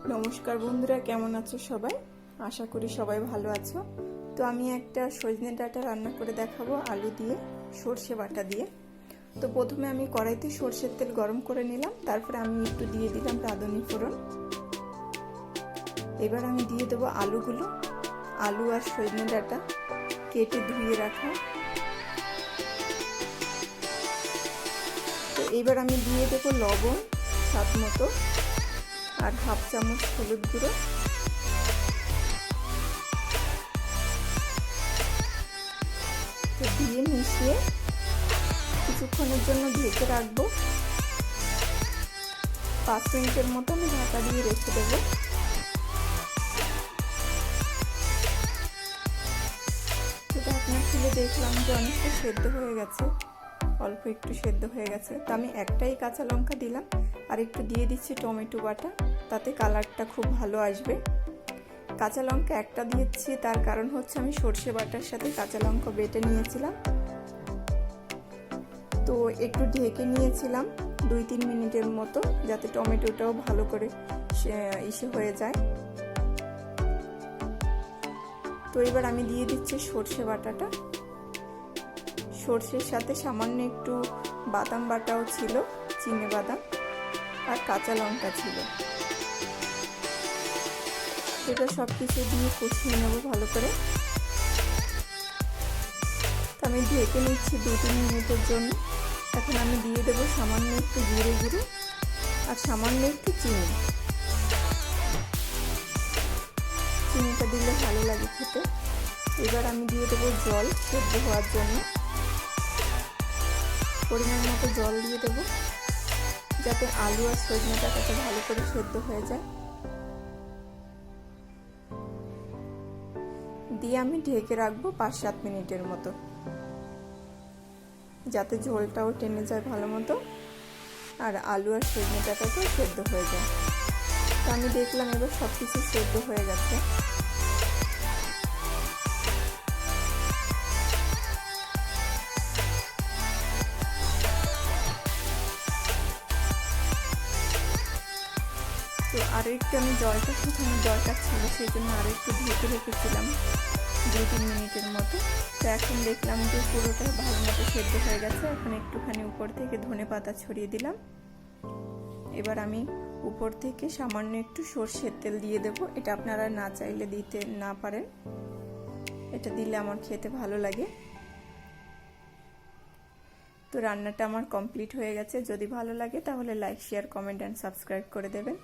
নমস্কার বন্ধুরা, কেমন আছো সবাই? আশা করি সবাই ভালো আছো। তো আমি একটা সজনে ডাঁটা রান্না করে দেখাবো আলু দিয়ে, সর্ষে বাটা দিয়ে। তো প্রথমে আমি কড়াইতে সর্ষের তেল গরম করে নিলাম, তারপরে আমি একটু দিয়ে দিলাম রাঁধুনি ফোড়ন। এবার আমি দিয়ে দেবো আলুগুলো, আলু আর সজনে ডাঁটা কেটে ধুয়ে রাখা। তো এবার আমি দিয়ে দেবো লবণ স্বাদ মতো আর হাফ চামচ হলুদ গুঁড়ো। তো দিয়ে মিশিয়ে কিছুক্ষণের জন্য ঢেকে রাখবো। 5 মিনিটের মতো আমি ঢাকা দিয়ে রেখে দেবো। তো ঢাকনা খুলে দেখলাম যে অনেকটা সেদ্ধ হয়ে গেছে, অল্প একটু সেদ্ধ হয়ে গেছে। তো আমি একটাই কাঁচা লঙ্কা দিলাম আর একটু দিয়ে দিচ্ছি টমেটো বাটা, তাতে কালারটা খুব ভালো আসবে। কাঁচা লঙ্কা একটা দিয়েছি, তার কারণ হচ্ছে আমি সর্ষে বাটার সাথে কাঁচা লঙ্কা বেটে নিয়েছিলাম। তো একটু ঢেকে নিয়েছিলাম 2-3 মিনিটের মতো, যাতে টমেটোটাও ভালো করে হয়ে যায়। তো এবার আমি দিয়ে দিচ্ছি সর্ষে বাটাটা। সর্ষের সাথে সামান্য একটু বাদাম বাটাও ছিল, চিনে বাদাম আর কাঁচা লঙ্কা ছিল। এটা সব কিছু দিয়ে কষিয়ে নেব ভালো করে। তো আমি ঢেকে নিচ্ছি 2-3 মিনিটের জন্য। এখন আমি দিয়ে দেবো সামান্য একটু জিরে গুঁড়ো আর সামান্য একটু চিনি। চিনিটা দিলে ভালো লাগে খেতে। এবার আমি দিয়ে দেবো জল সেদ্ধ হওয়ার জন্য। পরিমাণ মতো জল দিয়ে দেবো, যাতে আলু আর সজনে ডাঁটাটা ভালো করে সেদ্ধ হয়ে যায়। দিয়ে আমি ঢেকে রাখবো 5-7 মিনিটের মতো, যাতে ঝোলটাও টেনে যায় ভালো মতো আর আলু আর সজনে ডাঁটাটাও সেদ্ধ হয়ে যায়। তো আমি দেখলাম এবার সব কিছু সেদ্ধ হয়ে গেছে। তো আরও একটু আমি জলটা শুকানোর দরকার ছিল, সেই জন্য আরও একটু ঢেকে রেখেছিলাম 2-3 মিনিটের মতো। তো এখন দেখলাম যে পুরোটা ভালো মতো সেদ্ধ হয়ে গেছে। এখন একটুখানি উপর থেকে ধনে পাতা ছড়িয়ে দিলাম। এবার আমি উপর থেকে সামান্য একটু সর্ষের তেল দিয়ে দেবো। এটা আপনারা না চাইলে দিতে না পারেন, এটা দিলে আমার খেতে ভালো লাগে। তো রান্নাটা আমার কমপ্লিট হয়ে গেছে। যদি ভালো লাগে তাহলে like, share, comment and subscribe করে দেবেন।